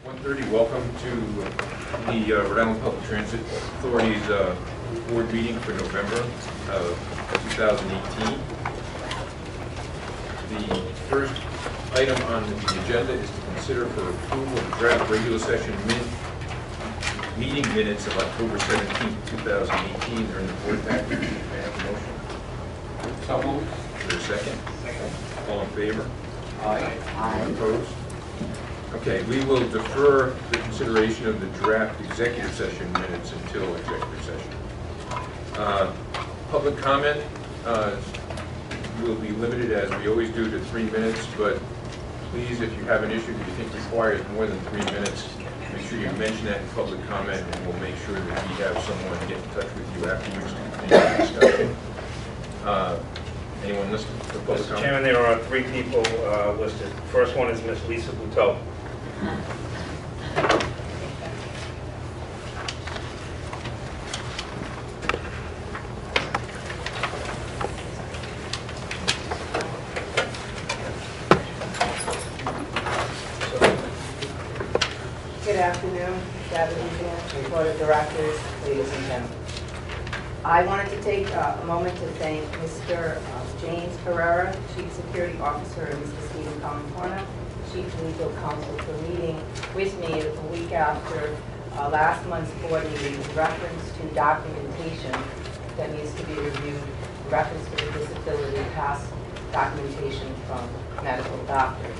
1:30. Welcome to the Rhode Island Public Transit Authority's board meeting for November of 2018. The first item on the agenda is to consider for approval of draft regular session meeting minutes of October 17, 2018. They're in the board package. May I have a motion? So moved. Is there a second? Second. All in favor? Aye. Opposed? Okay, we will defer the consideration of the draft executive session minutes until executive session. Public comment will be limited, as we always do, to 3 minutes, but please, if you have an issue that you think requires more than 3 minutes, make sure you mention that in public comment, and we'll make sure that we have someone get in touch with you afterwards to continue the discussion. Anyone listening to public comment? Mr. Chairman, there are 3 people listed. First one is Ms. Lisa Bluto. Good afternoon, Geladas Board of Directors, ladies and gentlemen. I wanted to take a moment to thank Mr. James Herrera, Chief Security Officer, and Mr. Stephen Colantorna, Chief Legal Counsel, for meeting with me a week after last month's board meeting in reference to documentation that needs to be reviewed in reference to the disability past documentation from medical doctors.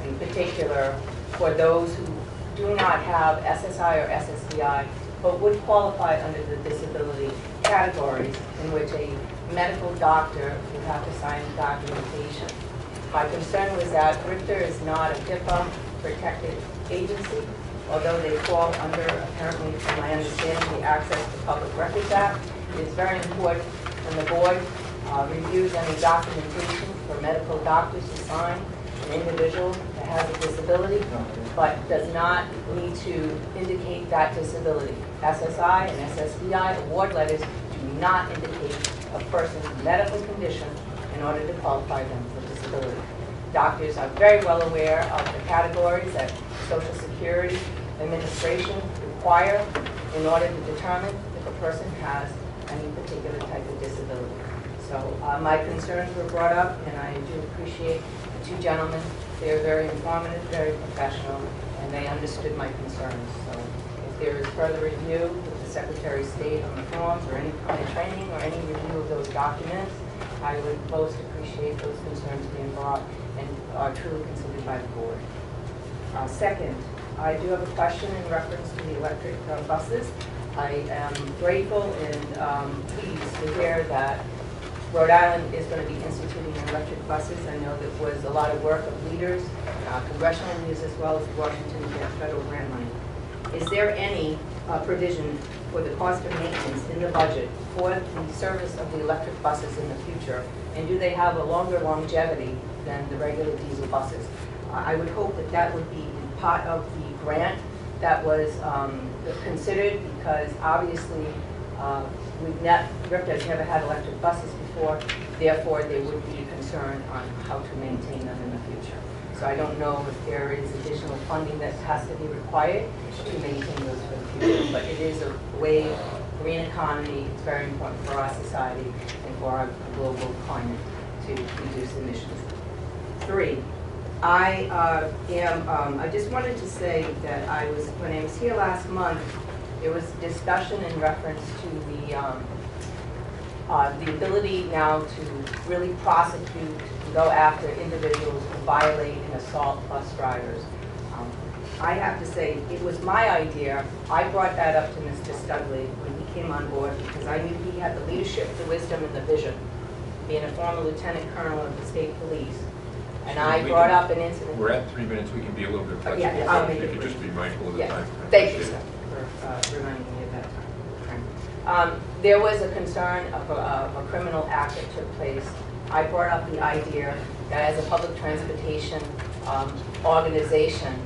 In particular, for those who do not have SSI or SSDI, but would qualify under the disability categories in which a medical doctor would have to sign documentation. My concern was that RIPTA is not a HIPAA-protected agency, although they fall under, apparently, from my understanding, the Access to Public Records Act. It is very important when the board reviews any documentation for medical doctors to sign an individual that has a disability, but does not need to indicate that disability. SSI and SSDI award letters do not indicate a person's medical condition in order to qualify them for disability. Doctors are very well aware of the categories that Social Security Administration require in order to determine if a person has any particular type of disability. So my concerns were brought up, and I do appreciate the 2 gentlemen. They are very informative, very professional, and they understood my concerns. So if there is further review with the Secretary of State on the forms, or any kind of training, or any review of those documents, I would most appreciate those concerns being brought and are truly considered by the board. Second, I do have a question in reference to the electric buses. I am grateful and pleased to hear that Rhode Island is going to be instituting electric buses. I know that was a lot of work of leaders, congressional leaders, as well as Washington federal grant money. Is there any provision for the cost of maintenance in the budget for the service of the electric buses in the future? And do they have a longer longevity than the regular diesel buses? I would hope that that would be part of the grant that was considered, because obviously RIPTA has never had electric buses before, therefore there would be concern on how to maintain them in the future. So I don't know if there is additional funding that has to be required to maintain those for the future, but it is a way of green economy. It's very important for our society and for our global climate to reduce emissions. 3, I just wanted to say that when I was here last month, there was discussion in reference to the ability now to really prosecute and go after individuals who violate and assault bus drivers. I have to say, it was my idea. I brought that up to Mr. Studley when he came on board, because I knew he had the leadership, the wisdom, and the vision, being a former lieutenant colonel of the state police. And I brought up an incident. We're at 3 minutes. We can be a little bit flexible. Yeah, I'll make If it you could just be mindful of the yeah. time. Thank you, sir, for reminding me of that time. There was a concern of a criminal act that took place. I brought up the idea that as a public transportation organization,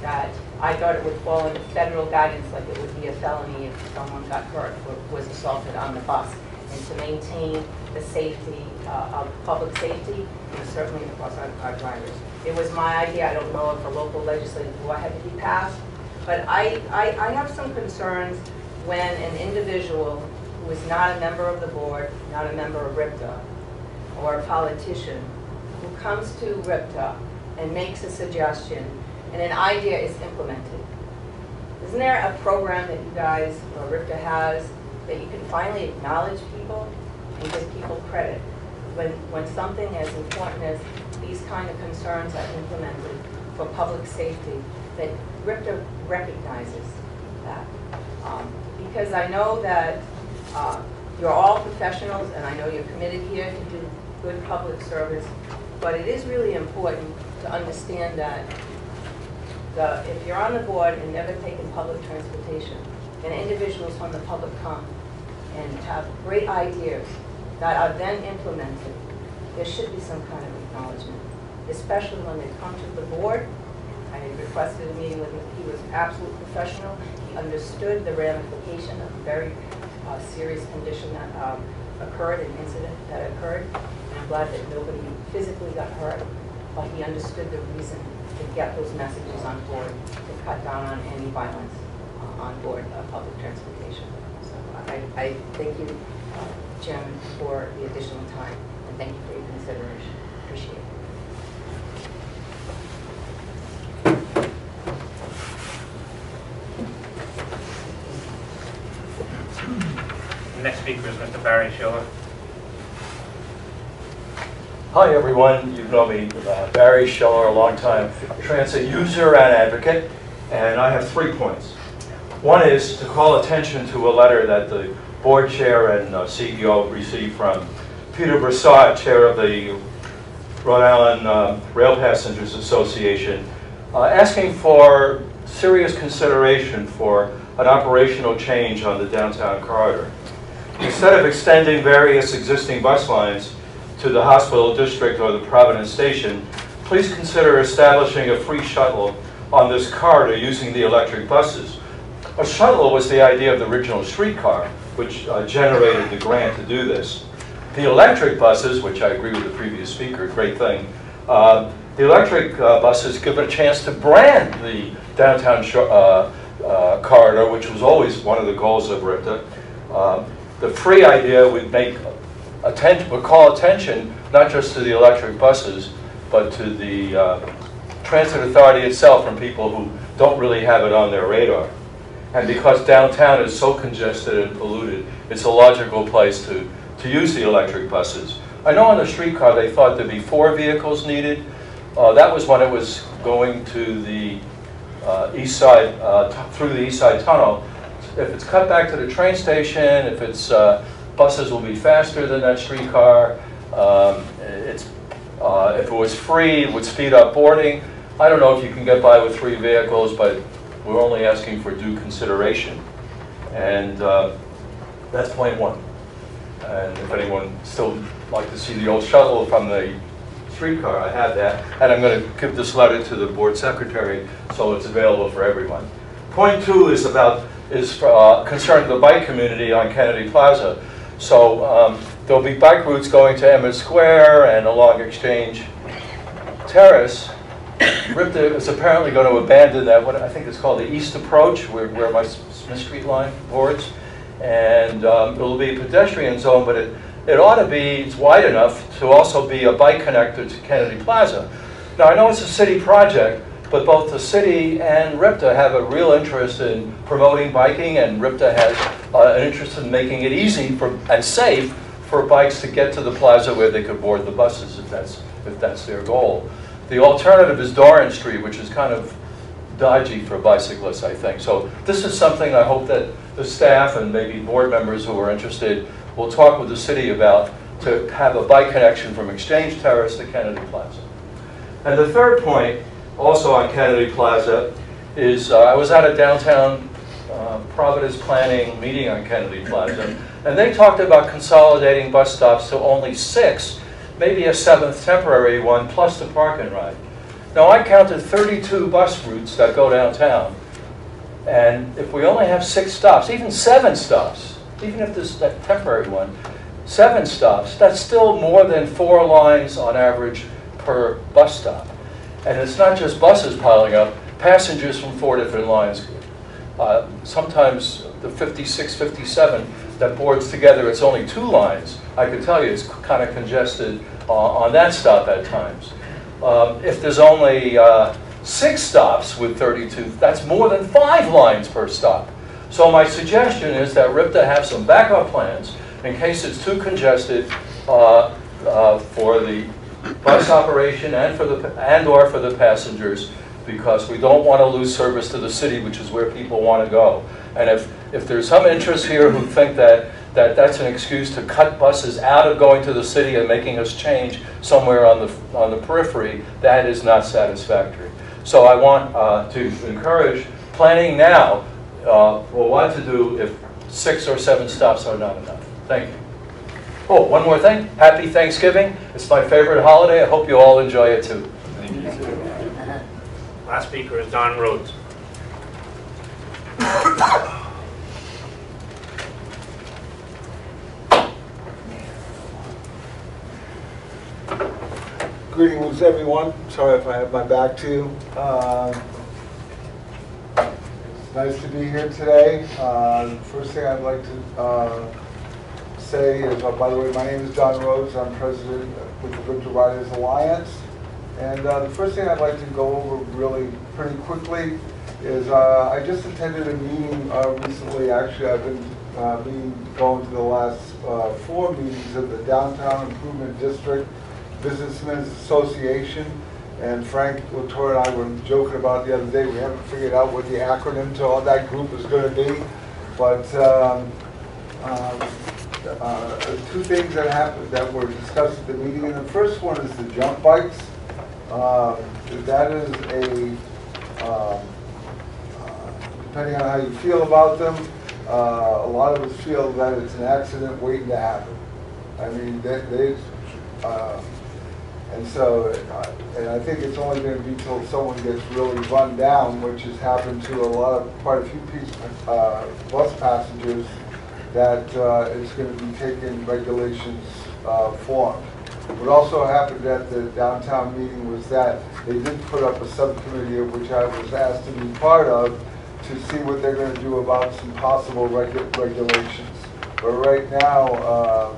that I thought it would fall into federal guidance, like it would be a felony if someone got hurt or was assaulted on the bus, and to maintain the safety of public safety, and certainly across our drivers. It was my idea. I don't know if a local legislative law had to be passed. But I have some concerns when an individual who is not a member of the board, not a member of RIPTA, or a politician, who comes to RIPTA and makes a suggestion, and an idea is implemented. Isn't there a program that you guys, or RIPTA has, that you can finally acknowledge people and give people credit? When something as important as these kind of concerns are implemented for public safety, that RIPTA recognizes that. Because I know that you're all professionals, and I know you're committed here to do good public service, but it is really important to understand that if you're on the board and never taken public transportation, and individuals from the public come and have great ideas that are then implemented, there should be some kind of acknowledgement, especially when they come to the board. I requested a meeting with him. He was absolute professional. He understood the ramification of a very serious condition that occurred, an incident that occurred. And I'm glad that nobody physically got hurt, but he understood the reason to get those messages on board, to cut down on any violence on board public transportation. So I thank you, Chairman, for the additional time, and thank you for your consideration. Appreciate it. The next speaker is Mr. Barry Choy. Hi everyone, you know me, Barry Choy, a longtime transit user and advocate, and I have 3 points. One is to call attention to a letter that the board chair and CEO received from Peter Broussard, chair of the Rhode Island Rail Passengers Association, asking for serious consideration for an operational change on the downtown corridor. Instead of extending various existing bus lines to the hospital district or the Providence station, please consider establishing a free shuttle on this corridor using the electric buses. A shuttle was the idea of the original streetcar, which generated the grant to do this. The electric buses, which I agree with the previous speaker, great thing, the electric buses give it a chance to brand the downtown corridor, which was always one of the goals of RIPTA. The free idea would call attention not just to the electric buses, but to the transit authority itself from people who don't really have it on their radar. And because downtown is so congested and polluted, it's a logical place to use the electric buses. I know on the streetcar they thought there'd be 4 vehicles needed. That was when it was going to the east side, through the east side tunnel. If it's cut back to the train station, if it's buses will be faster than that streetcar. If it was free, it would speed up boarding. I don't know if you can get by with 3 vehicles, but we're only asking for due consideration. And that's point 1. And if anyone still like to see the old shuttle from the streetcar, I have that. And I'm going to give this letter to the board secretary so it's available for everyone. Point 2 is concerning the bike community on Kennedy Plaza. So there'll be bike routes going to Emmett Square and along Exchange Terrace. RIPTA is apparently going to abandon that, what I think is called the East Approach, where my Smith Street line boards. And it'll be a pedestrian zone, but it ought to be, it's wide enough to also be a bike connector to Kennedy Plaza. Now I know it's a city project, but both the city and RIPTA have a real interest in promoting biking, and RIPTA has an interest in making it easy and safe for bikes to get to the plaza where they could board the buses if that's their goal. The alternative is Doran Street, which is kind of dodgy for bicyclists, I think. So this is something I hope that the staff and maybe board members who are interested will talk with the city about, to have a bike connection from Exchange Terrace to Kennedy Plaza. And the third point, also on Kennedy Plaza, is I was at a downtown Providence planning meeting on Kennedy Plaza, and they talked about consolidating bus stops to only 6, maybe a 7th temporary one, plus the park and ride. Now I counted 32 bus routes that go downtown, and if we only have 6 stops, even 7 stops, even if there's that temporary one, 7 stops, that's still more than 4 lines on average per bus stop. And it's not just buses piling up, passengers from 4 different lines. Sometimes the 56, 57 that boards together, it's only 2 lines. I can tell you it's kind of congested on that stop at times. If there's only 6 stops with 32, that's more than 5 lines per stop. So my suggestion is that RIPTA have some backup plans in case it's too congested for the bus operation and or for the passengers, because we don't want to lose service to the city, which is where people want to go. And if there's some interest here who think that that's an excuse to cut buses out of going to the city and making us change somewhere on the periphery, that is not satisfactory. So I want to encourage planning now for what to do if 6 or 7 stops are not enough. Thank you. Oh, one more thing. Happy Thanksgiving. It's my favorite holiday. I hope you all enjoy it too. Thank you. Last speaker is Don Rhodes. Greetings, everyone. Sorry if I have my back to you. It's nice to be here today. First thing I'd like to say is, by the way, my name is Don Rhodes. I'm president with the Geladas Alliance. And the first thing I'd like to go over really pretty quickly is I just attended a meeting recently. Actually, I've been going to the last 4 meetings of the Downtown Improvement District Businessmen's Association, and Frank Latour and I were joking about the other day. We haven't figured out what the acronym to all that group is going to be, but 2 things that happened that were discussed at the meeting, and the first one is the jump bikes. That is depending on how you feel about them, a lot of us feel that it's an accident waiting to happen. I mean, and so, and I think it's only going to be till someone gets really run down, which has happened to quite a few bus passengers, that it's going to be taking regulations form. What also happened at the downtown meeting was that they did put up a subcommittee, of which I was asked to be part of, to see what they're going to do about some possible regulations. But right now,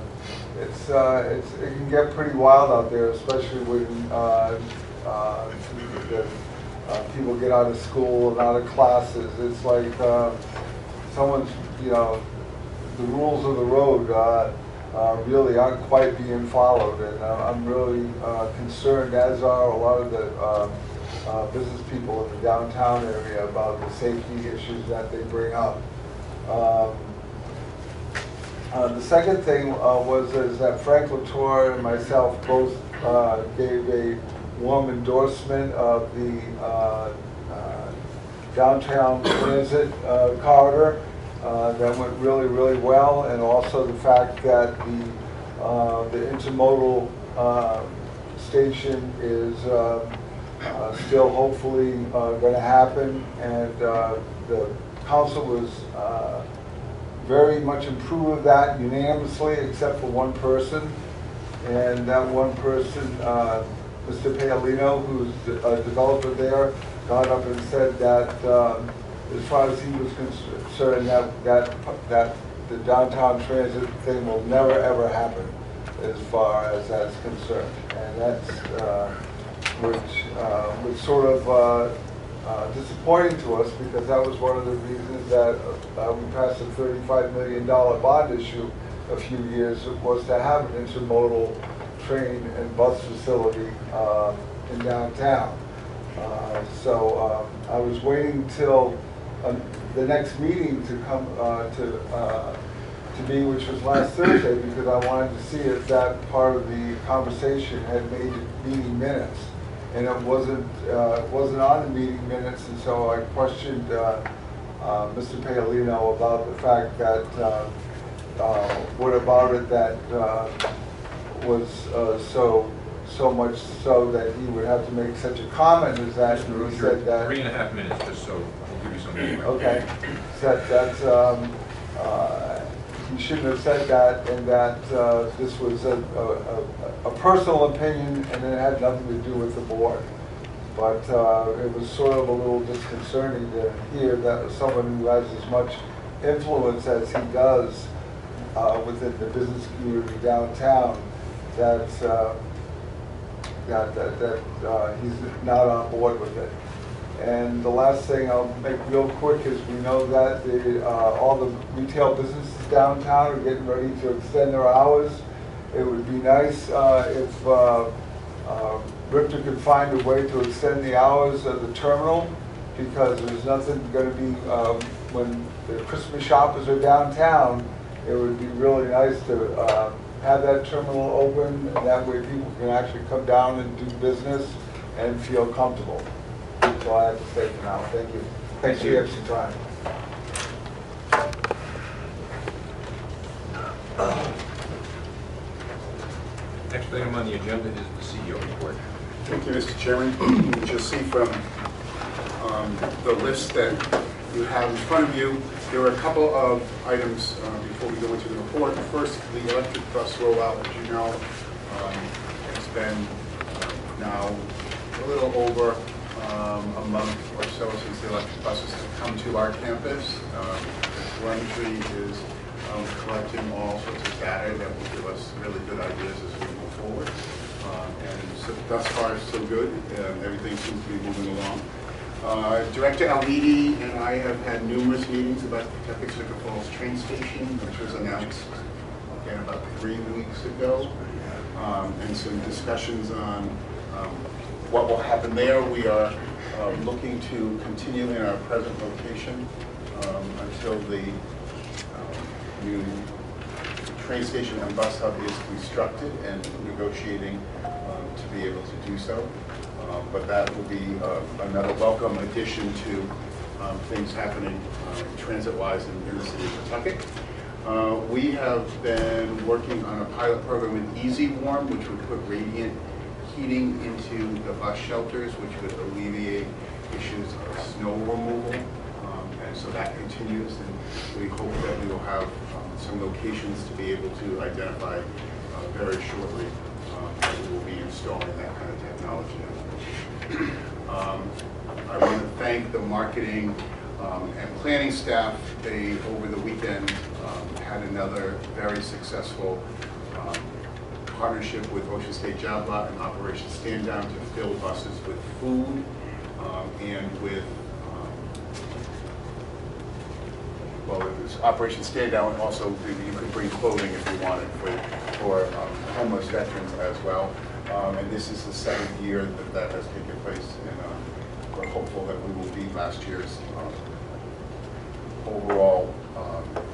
it can get pretty wild out there, especially when people get out of school and out of classes. It's like someone's, the rules of the road really aren't quite being followed, and I'm really concerned, as are a lot of the business people in the downtown area, about the safety issues that they bring up. The second thing is that Frank Latour and myself both gave a warm endorsement of the downtown transit corridor. That went really, really well, and also the fact that the intermodal station is still hopefully going to happen, and the council was very much approved of that unanimously, except for one person, and that one person, Mr. Paolino, who's a developer there, got up and said that as far as he was concerned, that the downtown transit thing will never ever happen, as far as that's concerned, and that's which was sort of disappointing to us, because that was one of the reasons that we passed a $35 million bond issue a few years, was to have an intermodal train and bus facility in downtown. So I was waiting till the next meeting to come to be, which was last Thursday, because I wanted to see if that part of the conversation had made meeting minutes. And it wasn't on the meeting minutes, and so I questioned Mr. Paolino about the fact that what about it that was so much so that he would have to make such a comment as that. And he said that 3.5 minutes, just so I'll give you something. Okay, he shouldn't have said that, and that this was a personal opinion, and it had nothing to do with the board. But it was sort of a little disconcerting to hear that someone who has as much influence as he does within the business community downtown, that he's not on board with it. And the last thing I'll make real quick is we know that all the retail businesses downtown are getting ready to extend their hours. It would be nice if RIPTA could find a way to extend the hours of the terminal, because there's nothing going to be, when the Christmas shoppers are downtown, it would be really nice to have that terminal open, and that way people can actually come down and do business and feel comfortable. That's all I have to say for now. Thank you. Thanks for the extra time. Next item on the agenda is the CEO report. Thank you, Mr. Chairman. As you'll see from the list that you have in front of you, there are a couple of items before we go into the report. First, the electric bus rollout. As you know, it's been now a little over a month or so since the electric buses have come to our campus. Telemetry is collecting all sorts of data that will give us really good ideas as we move forward. And so thus far, so good. Everything seems to be moving along. Director Almeida and I have had numerous meetings about the Peppercorn Falls train station, which was announced again about 3 weeks ago, and some discussions on what will happen there. We are looking to continue in our present location until the new train station and bus hub is constructed, and negotiating to be able to do so. But that will be another welcome addition to things happening transit-wise in the city of Pawtucket. We have been working on a pilot program with Easy Warm, which would put radiant heating into the bus shelters, which would alleviate issues of snow removal. And so that continues, and we hope that we will have some locations to be able to identify very shortly that we will be installing that kind of technology. I want to thank the marketing and planning staff. They, over the weekend, had another very successful partnership with Ocean State Job Lot and Operation Stand Down to fill buses with food and with, well, it was Operation Stand Down, and also you could bring clothing if you wanted for homeless veterans as well. And this is the 7th year that has taken place, and we're hopeful that we will beat last year's overall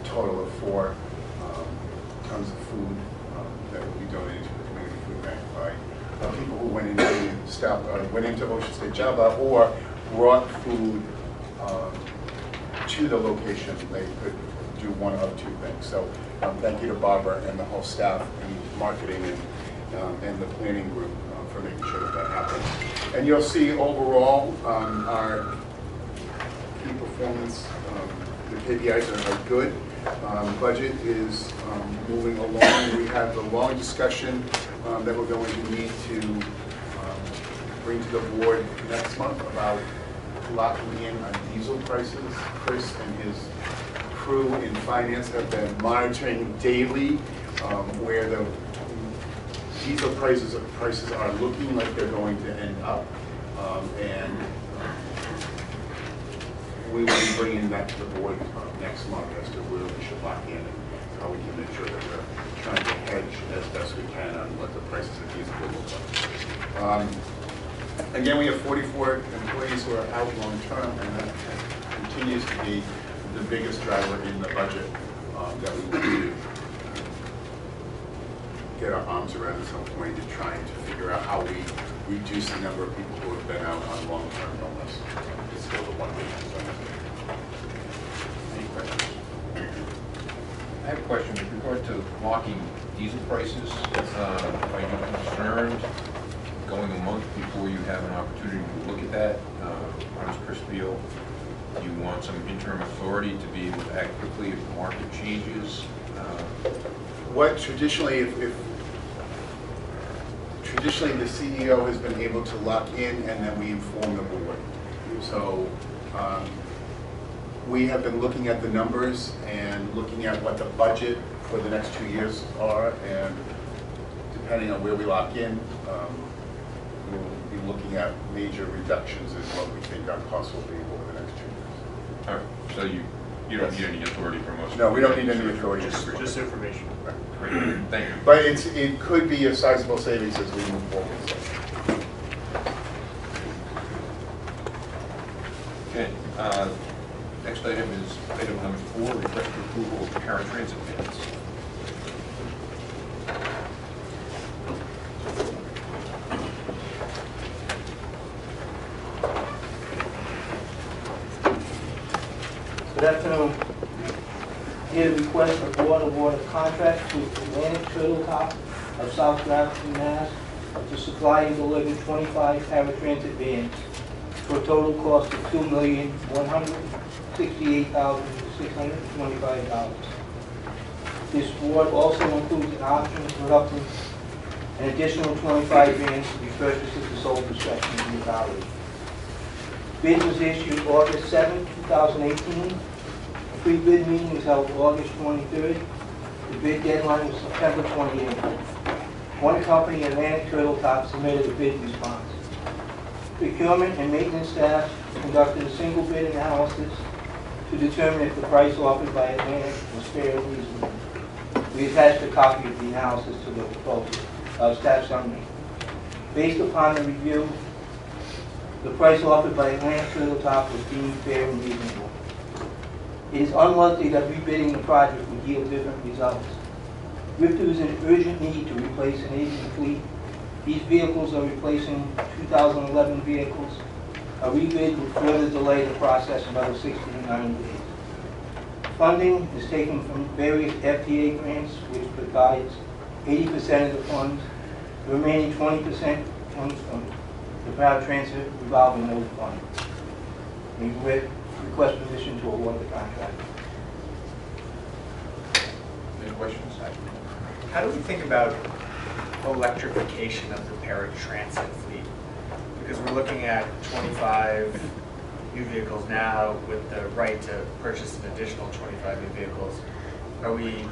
total of 4 tons of food that will be donated to the community food bank by people who went into Ocean State Job Lot or brought food to the location. They could do one of 2 things. So thank you to Barbara and the whole staff and marketing and the planning group for making sure that happens. And you'll see overall our key performance, the KPIs are good. Budget is moving along. We have a long discussion that we're going to need to bring to the board next month about locking in on diesel prices. Chris and his crew in finance have been monitoring daily where the diesel prices are looking like they're going to end up, and we will be bringing that to the board next month as to where we should lock in and how we can make sure that we're trying to hedge as best we can on what the prices of diesel will look like. Again, we have 44 employees who are out long term, and that continues to be the biggest driver in the budget that we need to get our arms around at some point, to trying to figure out how we reduce the number of people who have been out on long-term illness. It's still the one big concern. Any questions? I have a question with regard to locking diesel prices. Are you concerned going a month before you have an opportunity to look at that? How does Chris feel? Do you want some interim authority to be able to act quickly if the market changes? What traditionally, traditionally, the CEO has been able to lock in, and then we inform the board. So we have been looking at the numbers and looking at what the budget for the next 2 years are, and depending on where we lock in, we'll be looking at major reductions in what we think our costs will be over the next 2 years. All right, so you don't need any authority from us? No, we don't need any authority. Just information. Great, thank you. But it could be a sizable savings as we move forward. So. Okay, next item is item number 4, request for approval of paratransit vans. Good afternoon. Here to request a board award of contract to Atlantic Shuttle Top of South Grafton, Mass. to supply and deliver 25 paratransit vans for a total cost of $2,168,625. This award also includes an option for up to an additional 25 vans to be purchased at the sole discretion of the authority. Bid was issued August 7, 2018. A pre-bid meeting was held August 23rd. The bid deadline was September 28th. One company, Atlantic Turtle Top, submitted a bid response. Procurement and maintenance staff conducted a single bid analysis to determine if the price offered by Atlantic was fair and reasonable. We attached a copy of the analysis to the proposal, staff summary. Based upon the review, the price offered by Atlantic Turtle Top was deemed fair and reasonable. It is unlikely that rebidding the project would yield different results. RIPTA is in urgent need to replace an aging fleet. These vehicles are replacing 2011 vehicles. A rebid would further delay the process another 60 to 90 days. Funding is taken from various FTA grants, which provides 80% of the funds. The remaining 20% comes from the paratransit revolving loan fund. We request permission to award the contract. Any questions? How do we think about electrification of the paratransit fleet? Because we're looking at 25 new vehicles now with the right to purchase an additional 25 new vehicles. Do we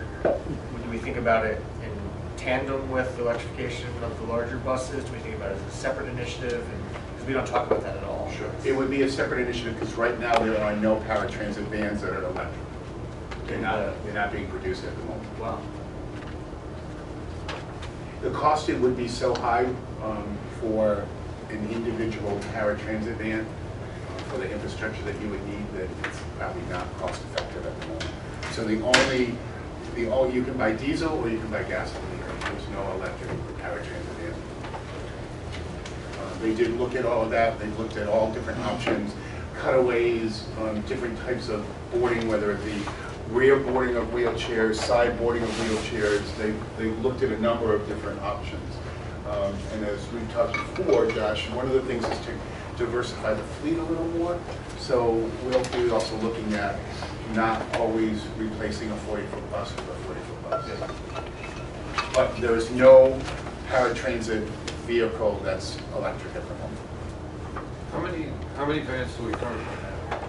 think about it in tandem with the electrification of the larger buses? Do we think about it as a separate initiative? Because we don't talk about that at all. Sure. It would be a separate initiative because right now there are no paratransit vans that are electric. They're not being produced at the moment. Wow. The cost would be so high for an individual paratransit van for the infrastructure that you would need that it's probably not cost effective at the moment. So you can buy diesel or you can buy gasoline. There's no electric paratransit van. They did look at all of that. They looked at all different options, cutaways, different types of boarding, whether it be rear boarding of wheelchairs, side boarding of wheelchairs. They looked at a number of different options. And as we talked before, Josh, one of the things is to diversify the fleet a little more. So we'll be also looking at not always replacing a 40-foot bus with a 40-foot bus. But there is no paratransit vehicle that's electric at the moment. How many vans do we currently have?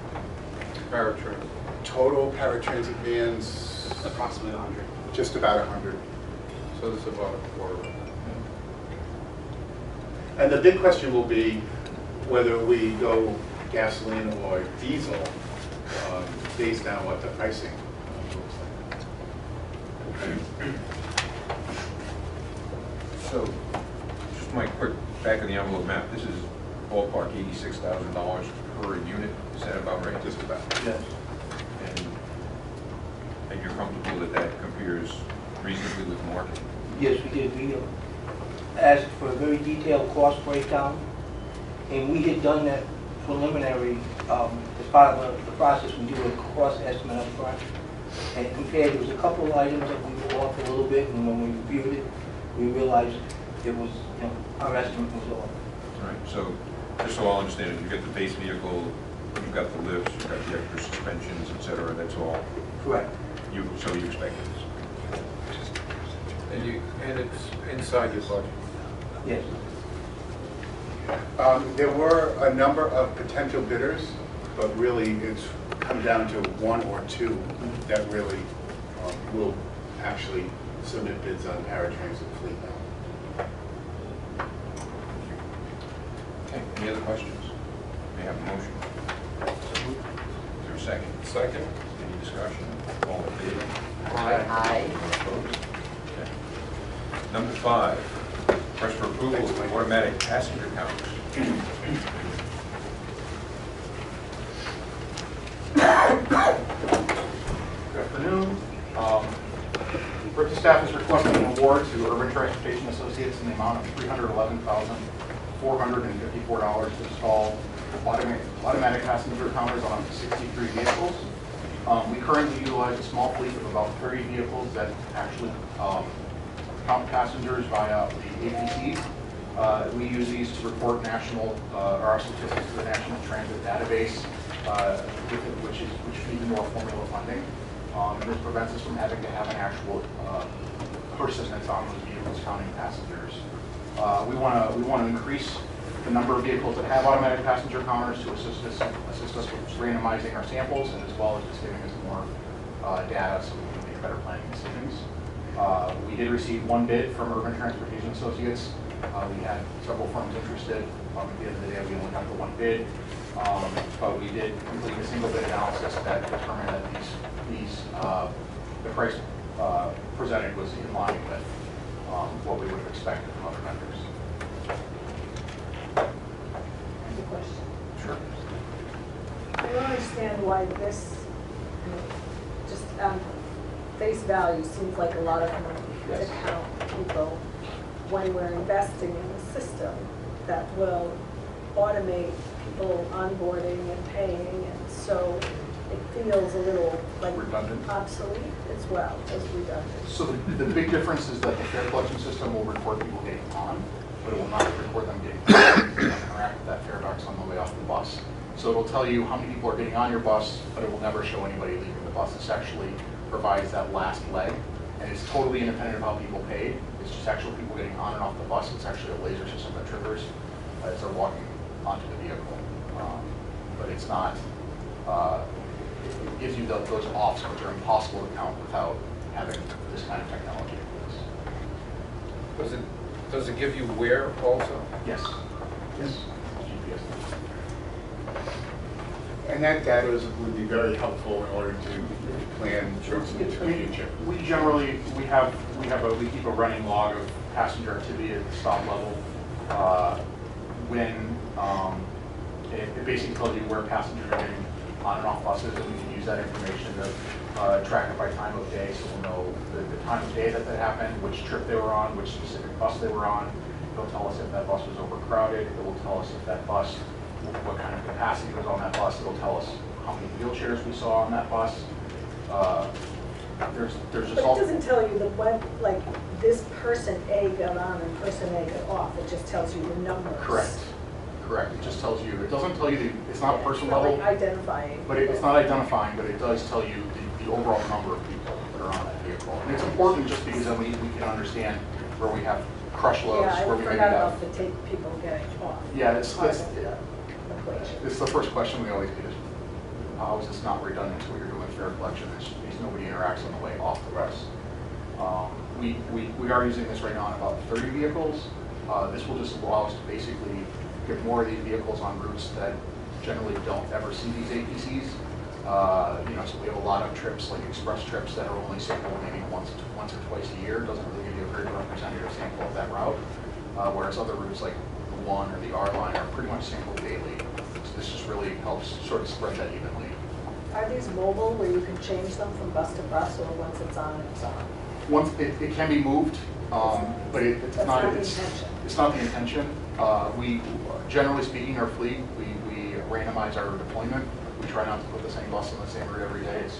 Paratransit. Total paratransit vans, Approximately 100. just about 100. So that's about a quarter. And the big question will be whether we go gasoline or diesel based on what the pricing looks like. So, just my quick back of the envelope map, this is ballpark $86,000 per unit, is that about right? Just about. Yes. And you're comfortable that that compares reasonably with the market? Yes, we did. We asked for a very detailed cost breakdown, and we had done that preliminary, as part of the process, we do a cost estimate up front, and compared, there was a couple of items that we were off a little bit, and when we reviewed it, we realized it was, our estimate was off. All right, so just so I'll understand, you've got the base vehicle, you've got the lifts, you've got the extra suspensions, et cetera, that's all. Correct. So you expect this? And it's inside your budget. Yes. There were a number of potential bidders, but really it's come down to one or two that really will actually submit bids on paratransit fleet now. Okay, any other questions? May I have a motion? Is there a second? Second. Any discussion? All in favor? Aye. Opposed? Okay. Number 5, request for approval of automatic passenger counters. Good afternoon. RIPTA staff is requesting an award to Urban Transportation Associates in the amount of $311,454 to install automatic passenger counters on up to 63 vehicles. We currently utilize a small fleet of about 30 vehicles that actually count passengers via the APCs. We use these to report our statistics to the National Transit Database, which feeds into our formula funding. And this prevents us from having to have an actual person that's on those vehicles counting passengers. We want to increase the number of vehicles that have automatic passenger counters to assist us with randomizing our samples, and as well as just giving us more data so we can make better planning decisions. We did receive one bid from Urban Transportation Associates. We had several firms interested. At the end of the day, we only got the one bid, but we did complete a single bid analysis that determined that the price presented was in line with what we would have expected from other vendors. Any question? Sure. I don't understand why this, just face value seems like a lot of money to count people when we're investing in a system that will automate people onboarding and paying, and so it feels a little like Redundant. obsolete as well as redundant. So the big difference is that the fare collection system will record people getting on, but it will not record them getting off. It will interact with that fare box on the way off the bus. So it'll tell you how many people are getting on your bus, but it will never show anybody leaving the bus. This actually provides that last leg, and it's totally independent of how people paid. It's just actual people getting on and off the bus. It's actually a laser system that triggers as they're walking onto the vehicle. But it's not, it gives you those offs, which are impossible to count without having this kind of technology in place. Does it give you where also? Yes. Yes. GPS. And that data would be very helpful in order to plan trips into the future. We keep a running log of passenger activity at the stop level. It basically tells you where passengers are getting on and off buses, and we can use that information to track it by time of day, so we'll know the time of day that happened, which trip they were on, which specific bus they were on. It'll tell us if that bus was overcrowded. It will tell us if that bus, what kind of capacity was on that bus. It'll tell us how many wheelchairs we saw on that bus. There's just But all. it doesn't tell you that when, like, this person A got on and person A got off. It just tells you the numbers. Correct. Correct. It just tells you. It doesn't tell you it's not person It's not level. like identifying. But it's not identifying, but it does tell you the overall number of people that are on that vehicle. And it's important just because then we can understand where we have crush loads, Yeah, where I we maybe forgot have. about the take people getting off. Yeah, Part of the equation. it's the first question we always get is, how is this not redundant to what you're doing with fare collection? Because nobody interacts on the way off the bus. We are using this right now on about 30 vehicles. This will just allow us to basically get more of these vehicles on routes that generally don't ever see these APCs. So we have a lot of trips, like express trips, that are only sampled maybe once or twice a year. It doesn't really give you a very representative sample of that route. Whereas other routes like the 1 or the R line are pretty much sampled daily. So this just really helps sort of spread that evenly. Are these mobile where you can change them from bus to bus, or once it's on, it's on? Once it can be moved, but it's That's not not the intention. It's not the intention. We, generally speaking, our fleet, we randomize our deployment. We try not to put the same bus on the same route every day. It's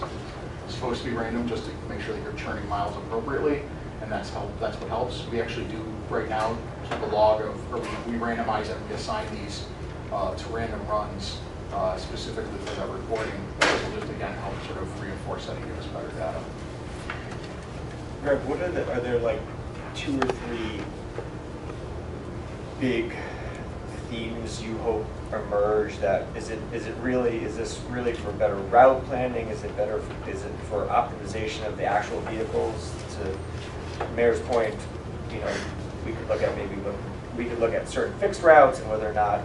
supposed to be random just to make sure that you're churning miles appropriately, and that's what helps. We actually do right now keep a log of, or we randomize and we assign these to random runs specifically for that reporting. This will just again help sort of reinforce that and give us better data. Greg, are there like 2 or 3 big themes you hope emerge? That is this really for better route planning? Is it for optimization of the actual vehicles? To Mayor's point, we could look at certain fixed routes and whether or not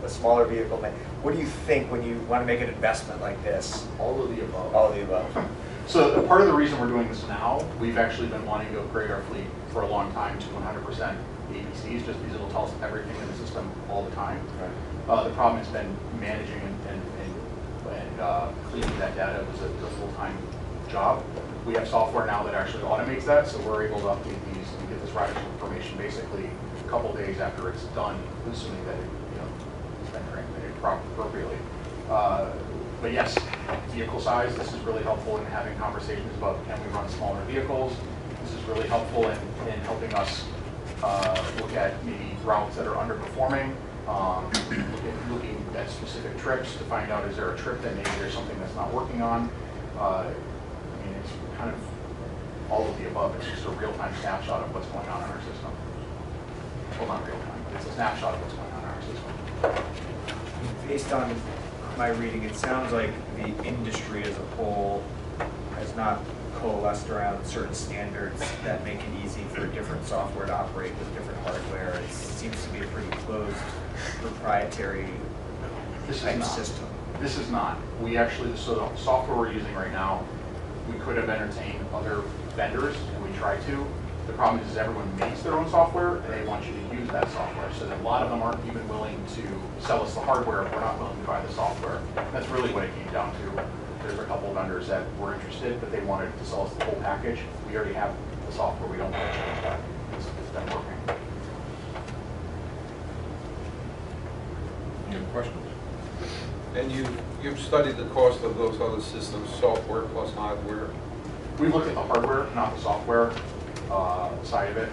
a smaller vehicle what do you think when you want to make an investment like this? All of the above. All of the above. So part of the reason we're doing this now, we've actually been wanting to upgrade our fleet for a long time to 100% ABCs, just because it'll tell us everything in the system all the time. Right. The problem has been managing and cleaning that data was a full-time job. We have software now that actually automates that, so we're able to update these and get this ridership information basically a couple days after it's done, assuming that it's been transmitted appropriately. But yes, vehicle size, this is really helpful in having conversations about can we run smaller vehicles. This is really helpful in helping us look at maybe routes that are underperforming, looking at specific trips to find out is there a trip that maybe there's something that's not working on. It's kind of all of the above. It's just a real-time snapshot of what's going on in our system. Well, not real-time, but it's a snapshot of what's going on in our system. Based on my reading, it sounds like the industry as a whole has not coalesced around certain standards that make it easy for different software to operate with different hardware. It seems to be a pretty closed, proprietary type system. This is not. We actually, so the software we're using right now, we could have entertained other vendors, and we try to. The problem is everyone makes their own software, and they want you to use that software. So that a lot of them aren't even willing to sell us the hardware if we're not willing to buy the software. That's really what it came down to. There's a couple of vendors that were interested, but they wanted to sell us the whole package. We already have the software. We don't want to change that. It's been working. Any other questions? And you've studied the cost of those other systems, software plus hardware? We've looked at the hardware, not the software side of it.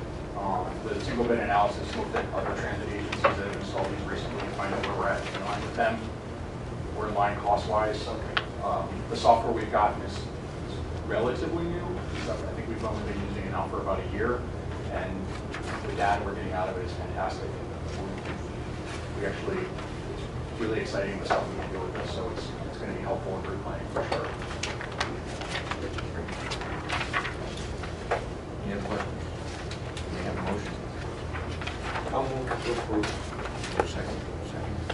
The single bid analysis looked at other transit agencies that have installed these recently to find out where we're at in line with them. We're in line cost-wise. The software we've gotten is relatively new. I think we've only been using it now for about a year, and the data we're getting out of it is fantastic. We actually, it's really exciting the stuff we can do with this, so it's going to be helpful in route planning for sure. Any other questions? We have a motion. I'll move to approve. Second.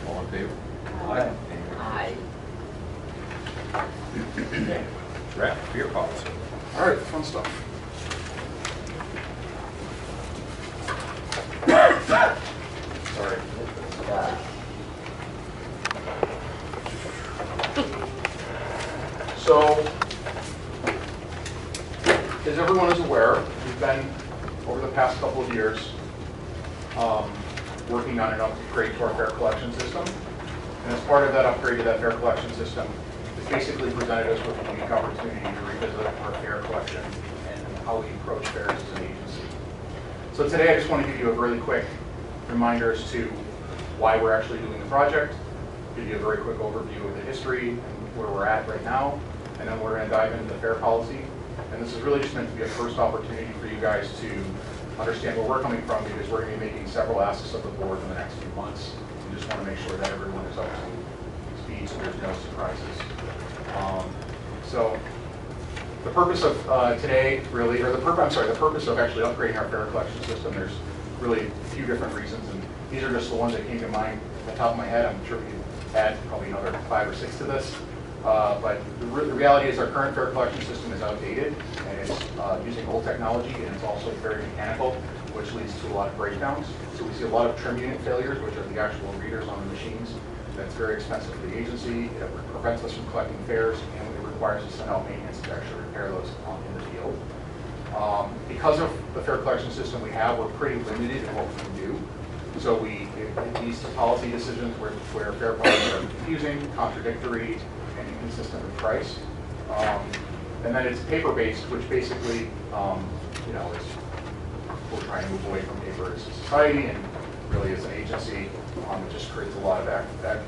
All in favor? Aye. Aye. Okay. Draft beer policy. All right, fun stuff. Sorry. So, as everyone is aware, we've been, over the past couple of years, working on an upgrade to our fare collection system. And as part of that upgrade to that fare collection system, it's basically presented us with a unique opportunity to revisit our fare collection and how we approach fares as an agency. So today I just want to give you a really quick reminder as to why we're actually doing the project, give you a very quick overview of the history and where we're at right now, and then we're going to dive into the fare policy. And this is really just meant to be a first opportunity for you guys to understand where we're coming from, because we're going to be making several asks of the board in the next few months. We just want to make sure that everyone is up to speed so there's no surprises. So the purpose of today really, or the purpose of actually upgrading our fare collection system, there's really a few different reasons, and these are just the ones that came to mind at the top of my head. I'm sure we could add probably another 5 or 6 to this. But the reality is our current fare collection system is outdated, and it's using old technology, and it's also very mechanical, which leads to a lot of breakdowns. So we see a lot of trim unit failures, which are the actual readers on the machines. That's very expensive for the agency. It prevents us from collecting fares, and it requires us to send out maintenance to actually repair those in the field. Because of the fare collection system we have, we're pretty limited in what we can do. So it leads to policy decisions where fare policies are confusing, contradictory, and inconsistent with price. And then it's paper-based, which basically, we're trying to move away from paper as a society, and really as an agency, it just creates a lot of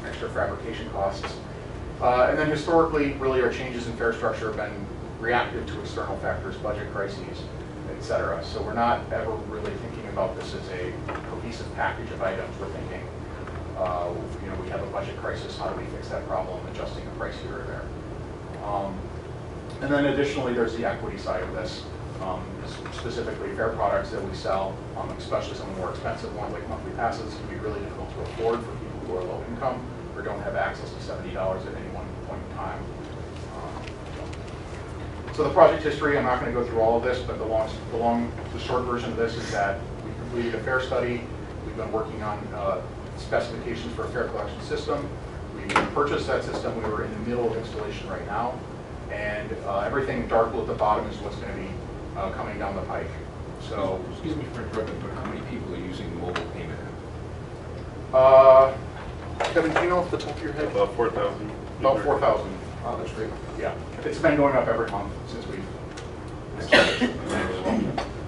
extra fabrication costs. And then historically, really our changes in fare structure have been reactive to external factors, budget crises, et cetera. So we're not ever really thinking about this as a cohesive package of items. We're thinking, you know, we have a budget crisis, how do we fix that problem, adjusting the price here or there. And then additionally, there's the equity side of this, specifically fare products that we sell, especially some of the more expensive ones like monthly passes can be really difficult to afford for people who are low income or don't have access to $70 at any one point in time. So the project history, I'm not going to go through all of this, but the short version of this is that we completed a fare study. We've been working on specifications for a fare collection system. We purchased that system. We were in the middle of installation right now. And everything dark blue at the bottom is what's going to be coming down the pike. So, excuse me for interrupting, but how many people are using the mobile payment app? Kevin, do you know off the top of your head? About 4,000. About 4,000. Oh, that's great. Yeah, it's been going up every month since we've.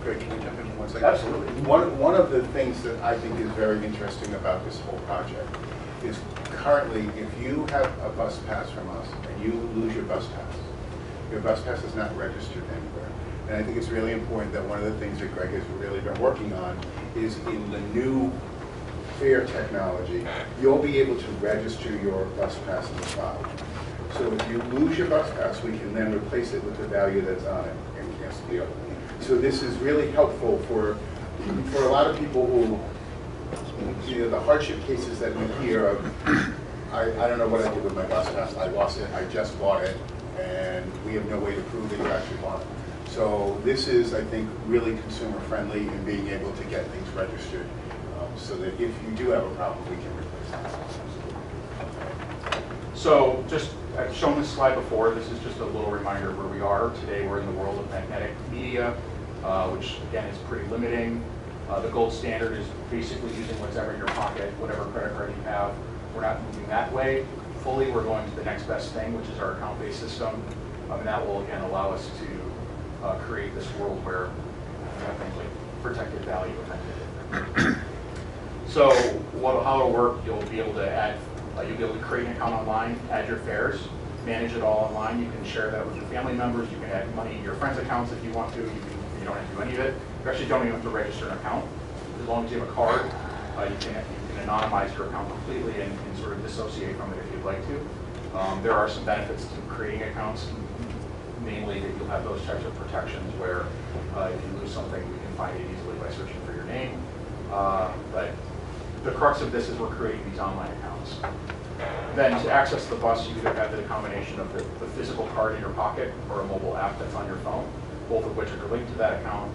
Greg, can we jump in for 1 second? Absolutely. One of the things that I think is very interesting about this whole project is currently, if you have a bus pass from us and you lose your bus pass is not registered anywhere. And I think it's really important that one of the things that Greg has really been working on is in the new fare technology, you'll be able to register your bus pass in the cloud. So if you lose your bus pass, we can then replace it with the value that's on it and cancel the other. So this is really helpful for a lot of people who, you know, the hardship cases that we hear of, I don't know what I did with my bus pass, I lost it, I just bought it, and we have no way to prove that you actually bought it. So this is, I think, really consumer friendly in being able to get things registered so that if you do have a problem, we can replace it. So just, I've shown this slide before. This is just a little reminder of where we are. Today we're in the world of magnetic media, which again is pretty limiting. The gold standard is basically using what's ever in your pocket, whatever credit card you have. We're not moving that way fully. We're going to the next best thing, which is our account-based system. And that will again allow us to create this world where things like protected value are. So how it'll work, you'll be able to add, you'll be able to create an account online, add your fares, manage it all online. You can share that with your family members. You can add money in your friends' accounts if you want to. You don't have to do any of it. You actually don't even have to register an account. As long as you have a card, you can anonymize your account completely and sort of dissociate from it if you'd like to. There are some benefits to creating accounts, namely that you'll have those types of protections where if you lose something, we can find it easily by searching for your name. But the crux of this is we're creating these online accounts. Then to access the bus, you either have the combination of the physical card in your pocket or a mobile app that's on your phone, both of which are linked to that account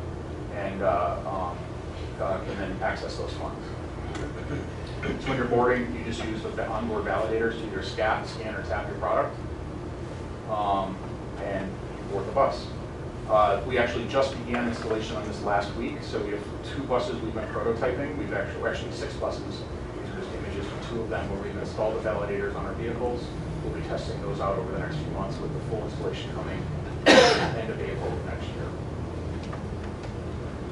and can then access those funds. So when you're boarding, you just use the onboard validators to either scan or tap your product, and you board the bus. We actually just began installation on this last week, so we have 2 buses we've been prototyping. We've actually 6 buses. These are just images from 2 of them where we've installed the validators on our vehicles. We'll be testing those out over the next few months with the full installation coming end of April of next year.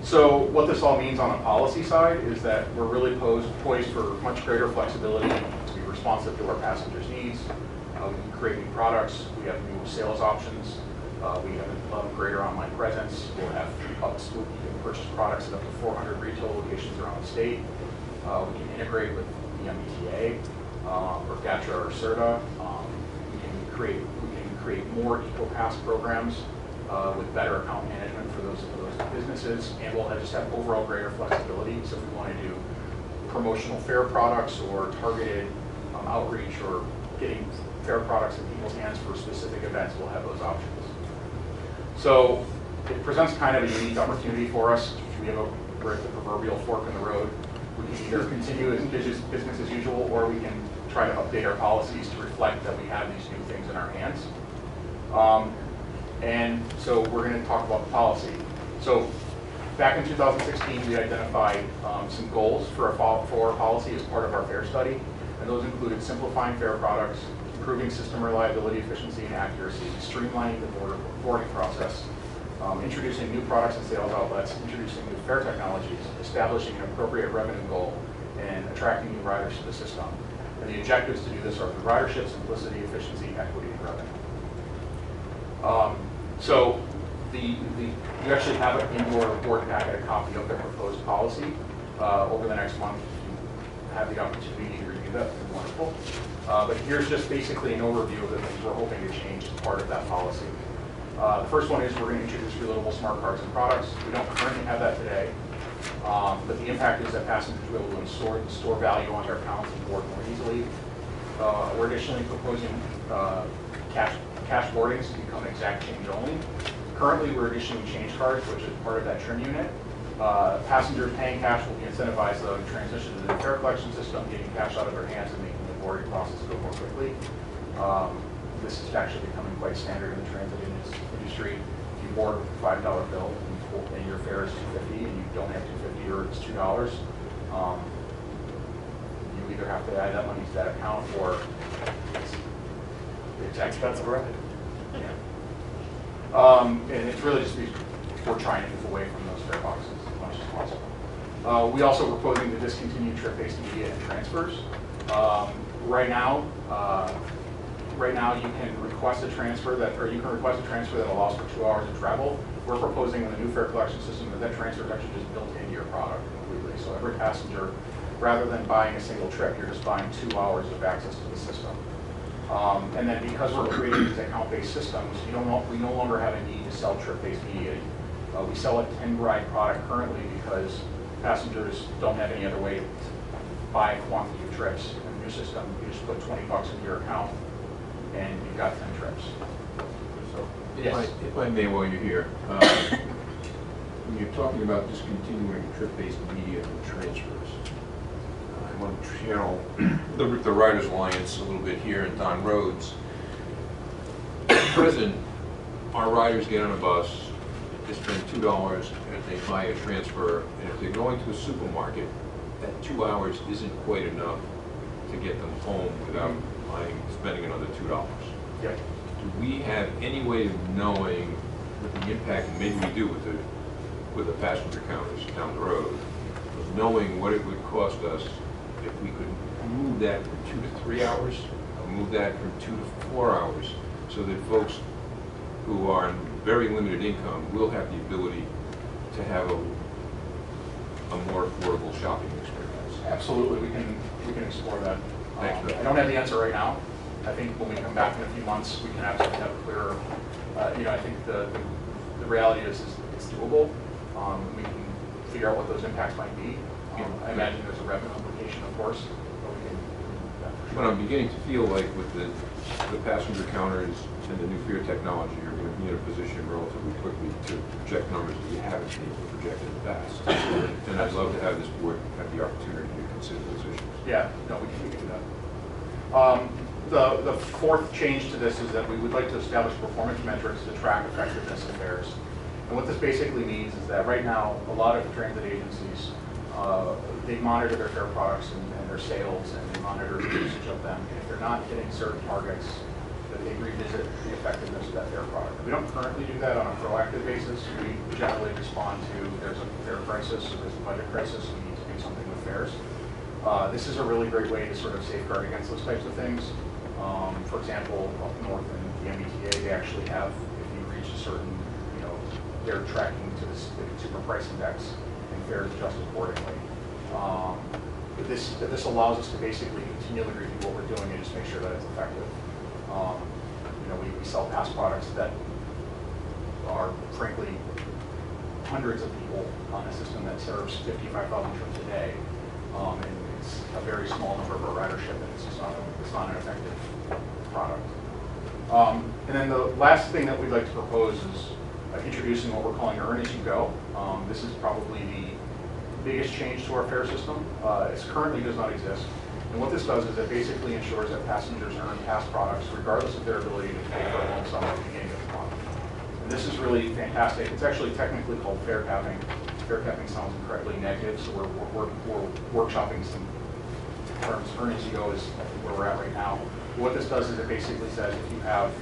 So what this all means on the policy side is that we're really poised for much greater flexibility to be responsive to our passengers' needs. We can create new products. We have new sales options. We have a greater online presence. We'll have you can purchase products at up to 400 retail locations around the state. We can integrate with the MBTA or GATRA or CERTA. We can create more EcoPass programs with better account management for those businesses, and we'll just have overall greater flexibility. So if we want to do promotional fare products or targeted outreach or getting fare products in people's hands for specific events, we'll have those options. So it presents kind of a unique opportunity for us. We're at the proverbial fork in the road. We can either continue as business as usual, or we can try to update our policies to reflect that we have these new things in our hands. And so we're going to talk about the policy. So back in 2016, we identified some goals for our policy as part of our fare study, and those included simplifying fare products, improving system reliability, efficiency, and accuracy, streamlining the boarding process, introducing new products and sales outlets, introducing new fare technologies, establishing an appropriate revenue goal, and attracting new riders to the system. And the objectives to do this are through ridership, simplicity, efficiency, equity, and revenue. So You actually have it in your board packet, a copy of the proposed policy. Over the next month, if you have the opportunity to review that, it's wonderful. But here's just basically an overview of the things we're hoping to change as part of that policy. The first one is we're going to introduce reloadable smart cards and products. We don't currently have that today, but the impact is that passengers will be able to store value on their accounts and board more easily. We're additionally proposing cash boardings to become exact change only. Currently, we're issuing change cards, which is part of that trim unit. Passengers paying cash will be incentivized to transition to the new fare collection system, getting cash out of their hands and making the boarding process go more quickly. This is actually becoming quite standard in the transit industry. If you board with a $5 bill and your fare is $2.50 and you don't have $2.50 or it's $2, you either have to add that money to that account or it's expensive, right? Yeah. And it's really just we're trying to move away from those fare boxes as much as possible. We also are proposing to discontinue trip-based media and transfers. Right now, you can request a transfer that allows for 2 hours of travel. We're proposing in the new fare collection system that transfer is actually just built into your product completely. So every passenger, rather than buying a single trip, you're just buying 2 hours of access to the system. And then because we're creating these account-based systems, we no longer have a need to sell trip-based media. We sell a 10-ride product currently because passengers don't have any other way to buy a quantity of trips. In the new system, you just put $20 into your account and you've got 10 trips. So, yes. If I may, while you're here, when you're talking about discontinuing trip-based media and transfers, I want to channel the Riders Alliance a little bit here and Don Rhodes. At present, our riders get on a bus, they spend $2 and they buy a transfer, and if they're going to a supermarket, that 2 hours isn't quite enough to get them home without spending another $2. Yep. Do we have any way of knowing what the impact, maybe we do with the passenger counters down the road, of knowing what it would cost us if we could move that from 2 to 3 hours, or move that from 2 to 4 hours, so that folks who are in very limited income will have the ability to have a more affordable shopping experience? Absolutely, we can explore that. Thank you. I don't have the answer right now. I think when we come back in a few months, we can absolutely have a clearer. I think the reality is it's doable. We can figure out what those impacts might be. I imagine there's a revenue implication, of course, but we can. But I'm beginning to feel like with the passenger counters and the new fare technology, you're going to be in a position relatively quickly to project numbers that you haven't been able to project in the past. And I'd love to have this board have the opportunity to consider those issues. Yeah, no, we can do that. The fourth change to this is that we would like to establish performance metrics to track effectiveness of fares. And what this basically means is that right now, a lot of transit agencies, they monitor their fare products and their sales, and they monitor the usage of them. And if they're not hitting certain targets, that they revisit the effectiveness of that fare product. We don't currently do that on a proactive basis. We generally respond to there's a fare crisis, or there's a budget crisis, we need to do something with fares. This is a really great way to sort of safeguard against those types of things. For example, up north in the MBTA, they actually have, if you reach a certain, they're tracking to the consumer price index, and fares adjust accordingly. This allows us to basically continually review what we're doing and just make sure that it's effective. We sell pass products that are, frankly, hundreds of people on a system that serves 55,000 trips a day. And it's a very small number of our ridership, and it's just not an effective product. And then the last thing that we'd like to propose is introducing what we're calling Earn As You Go. This is probably the biggest change to our fare system. It currently does not exist. And what this does is it basically ensures that passengers earn pass products regardless of their ability to pay for a lump sum at the beginning of the month. And this is really fantastic. It's actually technically called fare capping. Fare capping sounds incredibly negative, so we're workshopping some terms. Earn As You Go is where we're at right now. What this does is it basically says if you have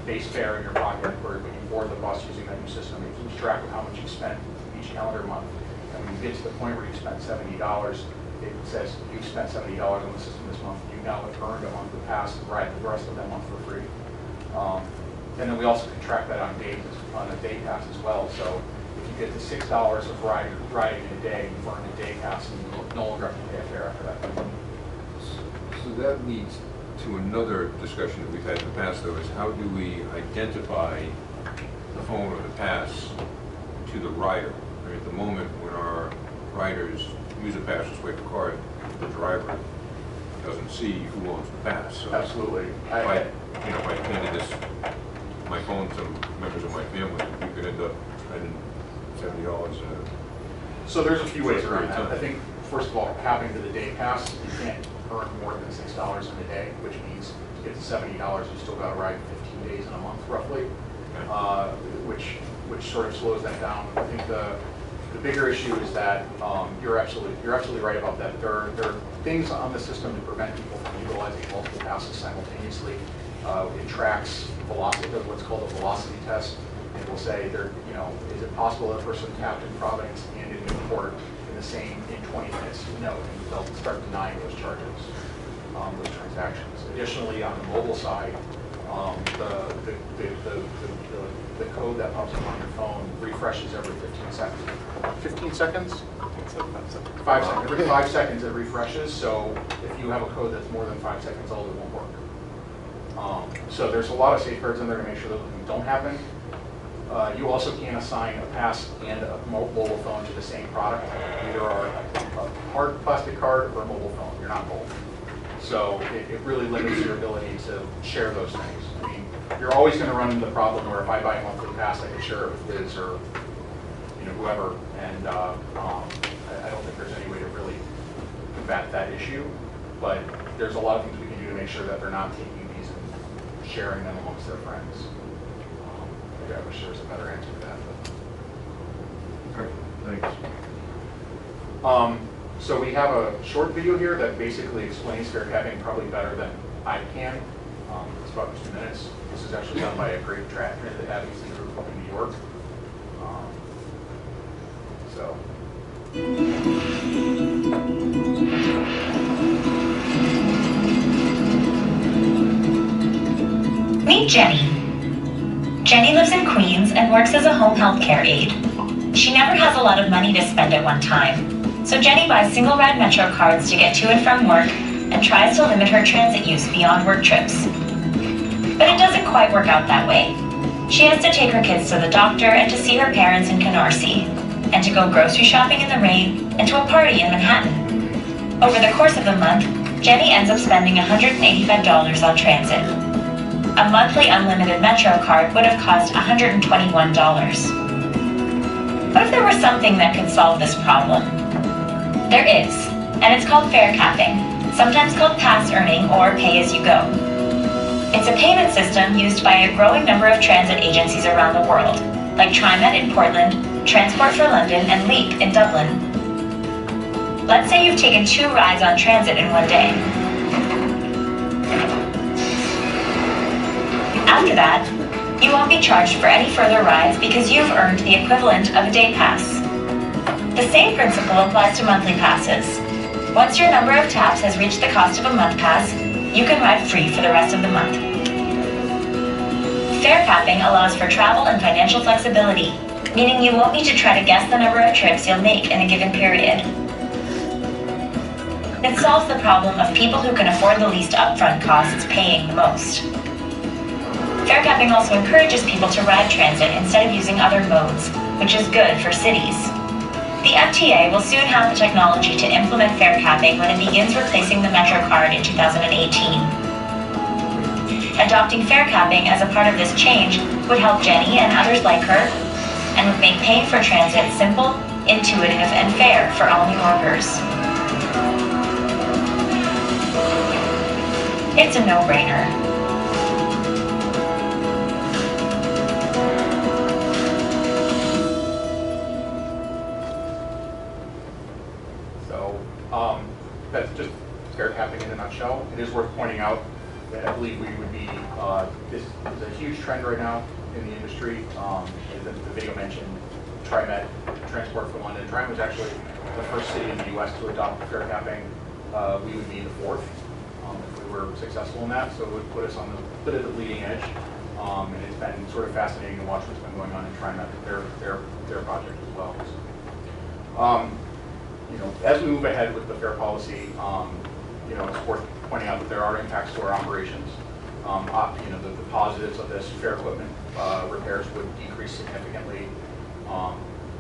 base fare in your pocket, or when you board the bus using that new system, it keeps track of how much you spent each calendar month. And when you get to the point where you spent $70, it says you spent $70 on the system this month. You now have earned a monthly pass to ride the rest of that month for free. And then we also can track that on a day pass as well. So if you get to $6 of riding in a day, you've earned a day pass and you no longer have to pay a fare after that. So that leads to another discussion that we've had in the past, though, is how do we identify the phone or the pass to the rider? I mean, at the moment, when our riders use a pass or swipe a card, the driver doesn't see who owns the pass. So Absolutely. if I handed my phone to members of my family, we could end up spending $70 So there's a few ways around that. I think, first of all, capping to the day pass, you can't earn more than $6 in a day, which means to get to $70, you still got to ride 15 days in a month, roughly, which sort of slows that down. I think the bigger issue is that you're absolutely right about that. There are things on the system to prevent people from utilizing multiple passes simultaneously. It tracks velocity, does what's called a velocity test. It will say, is it possible that a person tapped in Providence and in Newport in 20 minutes? No, and they'll start denying those charges, those transactions. Additionally, on the mobile side, the code that pops up on your phone refreshes every 15 seconds. 15 seconds? 5 seconds. Every 5 seconds it refreshes, so if you have a code that's more than 5 seconds old, it won't work. So there's a lot of safeguards in there to make sure that things don't happen. You also can't assign a pass and a mobile phone to the same product. Either are a hard plastic card or a mobile phone. You're not both. So it really limits your ability to share those things. I mean, you're always going to run into the problem where if I buy a monthly pass, I can share it with Liz or whoever, and I don't think there's any way to really combat that issue. But there's a lot of things we can do to make sure that they're not taking these and sharing them amongst their friends. I wish there was a better answer to that. Okay, thanks. So we have a short video here that basically explains fare capping probably better than I can. It's about 2 minutes. This is actually done by a great transit advocacy group up in New York. Meet Jenny. Jenny lives in Queens and works as a home health care aide. She never has a lot of money to spend at one time, so Jenny buys single ride Metro cards to get to and from work and tries to limit her transit use beyond work trips. But it doesn't quite work out that way. She has to take her kids to the doctor and to see her parents in Canarsie, and to go grocery shopping in the rain and to a party in Manhattan. Over the course of the month, Jenny ends up spending $185 on transit. A monthly unlimited Metro card would have cost $121. What if there were something that could solve this problem? There is, and it's called fare capping, sometimes called pass earning or pay-as-you-go. It's a payment system used by a growing number of transit agencies around the world, like TriMet in Portland, Transport for London, and Leap in Dublin. Let's say you've taken 2 rides on transit in one day. After that, you won't be charged for any further rides because you've earned the equivalent of a day pass. The same principle applies to monthly passes. Once your number of taps has reached the cost of a month pass, you can ride free for the rest of the month. Fare capping allows for travel and financial flexibility, meaning you won't need to try to guess the number of trips you'll make in a given period. It solves the problem of people who can afford the least upfront costs paying the most. Fare capping also encourages people to ride transit instead of using other modes, which is good for cities. The FTA will soon have the technology to implement fare capping when it begins replacing the Metro card in 2018. Adopting fare capping as a part of this change would help Jenny and others like her, and would make paying for transit simple, intuitive, and fair for all New Yorkers. It's a no-brainer. That's just fare capping in a nutshell. It is worth pointing out that I believe we would be, this is a huge trend right now in the industry. The video mentioned TriMet, Transport for London. TriMet was actually the first city in the US to adopt fare capping. We would be the 4th if we were successful in that, so it would put us on the bit of the leading edge. And it's been sort of fascinating to watch what's been going on in TriMet, their project as well. You know, as we move ahead with the fare policy, you know, it's worth pointing out that there are impacts to our operations. You know, the positives of this: fare equipment repairs would decrease significantly.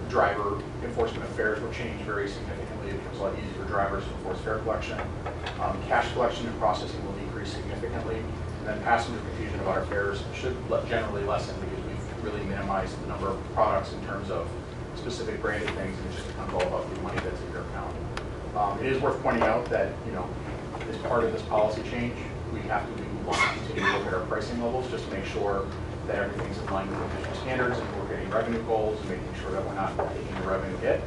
Driver enforcement of fares will change very significantly. It becomes a lot easier for drivers to enforce fare collection. Cash collection and processing will decrease significantly. And then passenger confusion about our fares should generally lessen because we've really minimized the number of products in terms of specific branded things, and it just becomes all about the money that's in your account. It is worth pointing out that, you know, as part of this policy change, we have to want to continue to look at our pricing levels just to make sure that everything's in line with industry standards and we're getting revenue goals and making sure that we're not taking a revenue hit.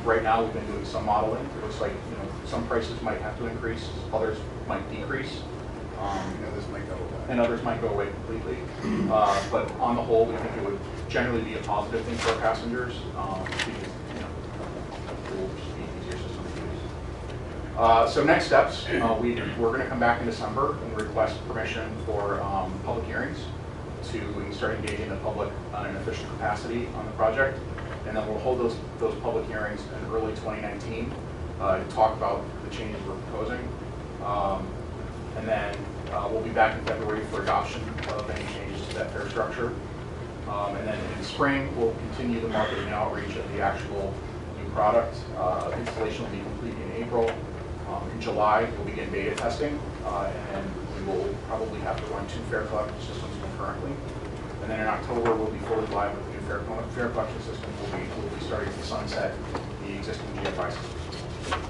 Right now, we've been doing some modeling. It looks like, you know, some prices might have to increase, others might decrease, and others might go away completely. But on the whole, we think it would generally be a positive thing for our passengers because, you know, it will just be an easier system to use. So next steps, we're going to come back in December and request permission for public hearings to start engaging the public on an official capacity on the project. And then we'll hold those public hearings in early 2019 to talk about the changes we're proposing. And then we'll be back in February for adoption of any changes to that fare structure. And then in spring, we'll continue the marketing and outreach of the actual new product. Installation will be complete in April. In July, we'll begin beta testing, and we will probably have to run 2 fare collection systems concurrently. And then in October, we'll be fully live with the new fare collection system. We'll be starting to sunset the existing GFI system.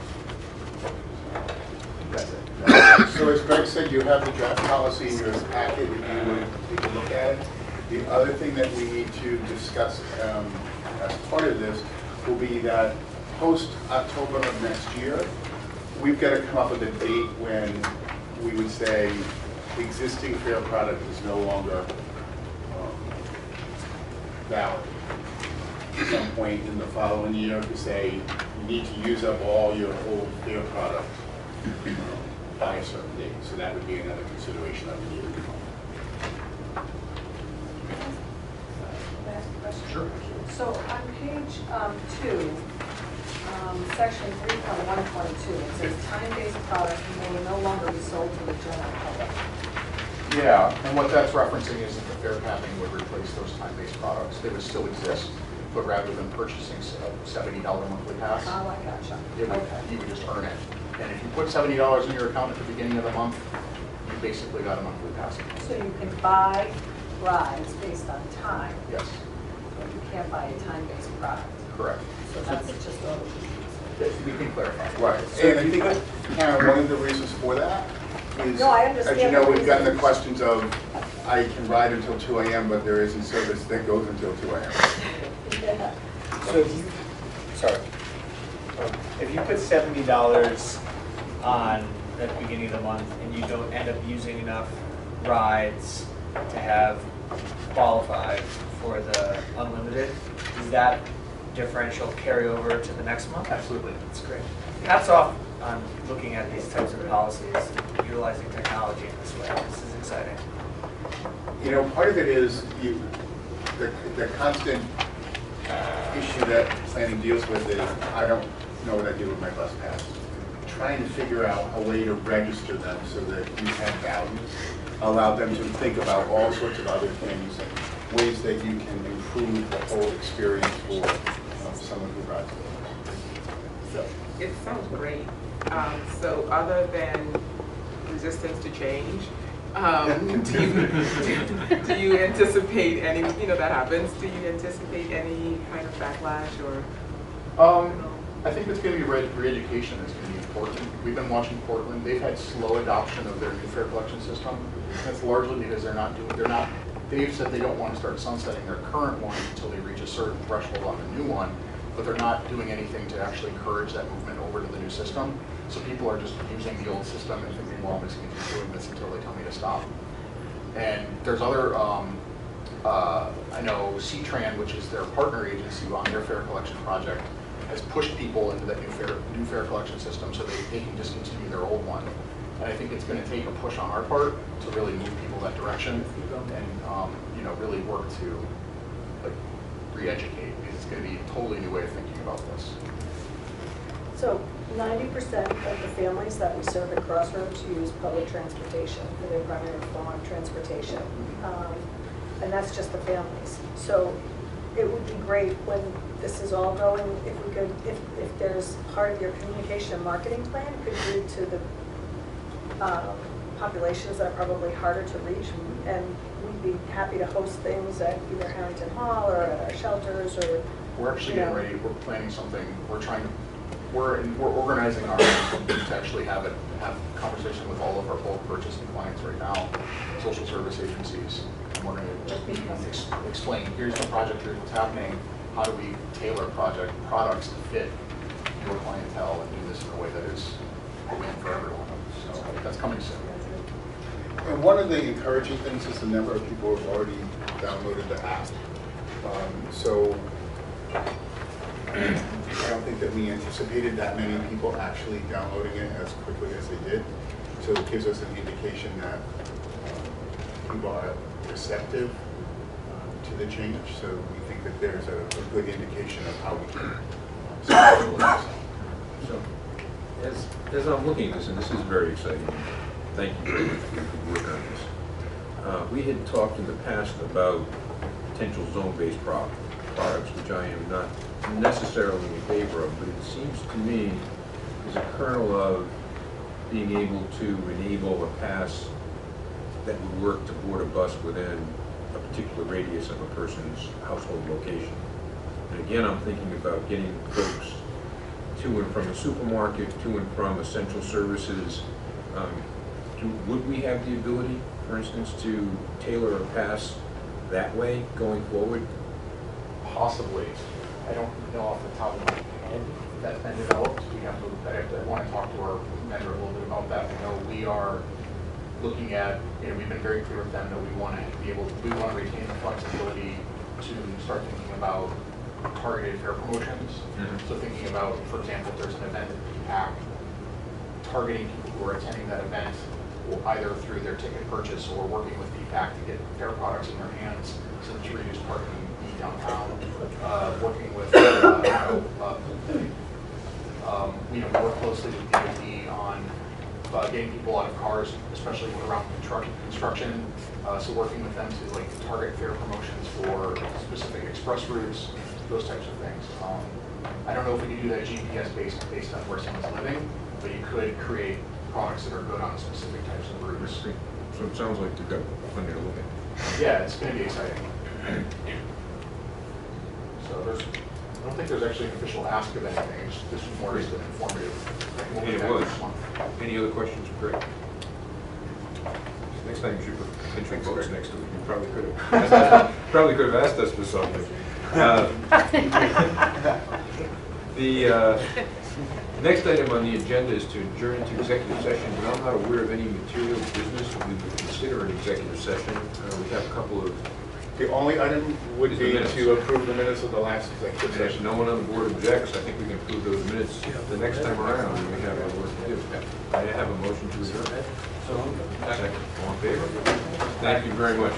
That's it. So as Greg said, you have the draft policy in your packet if you would take a look at it. The other thing that we need to discuss as part of this will be that post-October of next year, we've got to come up with a date when we would say the existing fare product is no longer valid. At some point in the following year to say you need to use up all your old fare product by a certain date. So that would be another consideration of the year. Sure. So on page 2, section 3.1.2, it says time-based products may no longer be sold to the general public. Yeah, and what that's referencing is that the fare capping would replace those time-based products. They would still exist, but rather than purchasing a $70 monthly pass, Oh, I gotcha. you would just earn it. And if you put $70 in your account at the beginning of the month, you basically got a monthly pass. So you can buy rides based on time, Yes, but you can't buy a time-based product. correct. So that's just all We can clarify. Right. And I think, Karen, one of the reasons for that is, No, I understand as you know, the we've gotten the reasons. questions of, I can ride until 2 a.m., but there isn't service that goes until 2 a.m. Yeah. So if you, sorry, if you put $70 on at the beginning of the month and you don't end up using enough rides to have qualified for the unlimited, does that differential carry over to the next month? Absolutely. That's great. Hats off on looking at these types of policies and utilizing technology in this way. This is exciting. You know, part of it is the constant issue that planning deals with is, I don't know what I do with my bus pass. Trying to figure out a way to register them so that you have value, allow them to think about all sorts of other things and ways that you can improve the whole experience for someone who rides with us. So it sounds great. So other than resistance to change, do you anticipate any, that happens, do you anticipate any kind of backlash or? I think it's going to be re-education that's going to be important. We've been watching Portland. They've had slow adoption of their new fare collection system. That's largely because they've said they don't want to start sunsetting their current one until they reach a certain threshold on the new one, but they're not doing anything to actually encourage that movement over to the new system. So people are just using the old system and thinking, well, I'm just going to keep doing this until they tell me to stop. And there's other, I know C-Tran, which is their partner agency on their fare collection project, has pushed people into that new fare collection system so they can discontinue their old one. And I think it's going to take a push on our part to really move people that direction and, you know, really work to like re-educate. It's going to be a totally new way of thinking about this. So 90% of the families that we serve at Crossroads use public transportation for their primary form of transportation. And that's just the families. So it would be great when this is all going, if we could, if there's part of your communication and marketing plan could lead to the populations that are probably harder to reach, and we'd be happy to host things at either Harrington Hall or at our shelters or. We're actually getting ready. We're planning something. We're trying to. We're organizing our to actually have conversation with all of our bulk purchasing clients right now, social service agencies, and we're going to explain. Here's the project. Here's what's happening. How do we tailor products to fit your clientele and do this in a way that is a win for everyone? So that's coming soon. And one of the encouraging things is the number of people who have already downloaded the app. So I don't think that we anticipated that many people actually downloading it as quickly as they did. So it gives us an indication that people are receptive to the change. So we think that there's a good indication of how we can support this. So, as I'm looking at this, and this is very exciting, thank you very much for your good work on this. We had talked in the past about potential zone-based products, which I am not necessarily in favor of, but it seems to me there's a kernel of being able to enable a pass that would work to board a bus within a particular radius of a person's household location. And again, I'm thinking about getting folks to and from a supermarket, to and from essential services. Would we have the ability, for instance, to tailor a pass that way going forward? Possibly. I don't know off the top of my head if that's been developed. I want to talk to our vendor a little bit about that. I know we are looking at, we've been very clear with them that we want to retain the flexibility to start thinking about targeted fare promotions. Mm-hmm. So thinking about, for example, if there's an event at PPAC, targeting people who are attending that event, either through their ticket purchase or working with PPAC to get fare products in their hands so that you reduce parking downtown, working with, we work closely with DOT on getting people out of cars, especially around construction. So working with them to target fare promotions for specific express routes, those types of things. I don't know if we can do that GPS based on where someone's living, but you could create products that are good on specific types of routes. So it sounds like you've got plenty to look at. Yeah, it's going to be exciting. So I don't think there's actually an official ask of anything. This was more just an informative. It was. Any other questions for Greg? Next time you should put entry books next to it. You probably could have asked us for something. The next item on the agenda is to adjourn to executive session, but I'm not aware of any material business that we would consider an executive session. We have a couple of. The only item would be to approve the minutes of the last executive And if session. no one on the board objects, I think we can approve those minutes the next time around when we have our work to do. May I have a motion to adjourn? Second. All in favor? Thank you very much.